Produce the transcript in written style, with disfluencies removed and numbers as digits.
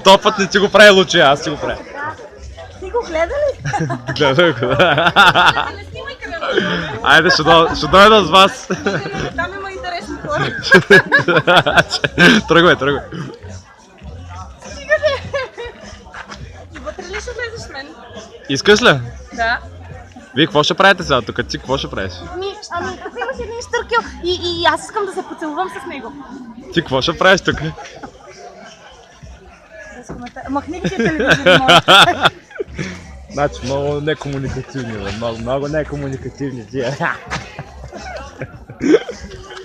Този път не ти го прави Лучи, аз ти го правя. Ти го гледа ли? Гледай го, да. Айде, ще дойда с вас. Там има интересни хора. Тръгвай, тръгвай. Стига бе! И вътре ли ще влезеш с мен? Искаш ли? Да. Вие какво ще правите сега? Тук ти какво ще правиш? Ами, тук имаш един изтъркил и аз искам да се поцелувам с него. Ти какво ще правиш тук? Махни ги телевизори, моля. Значи много некомуникативни, много некомуникативни тия.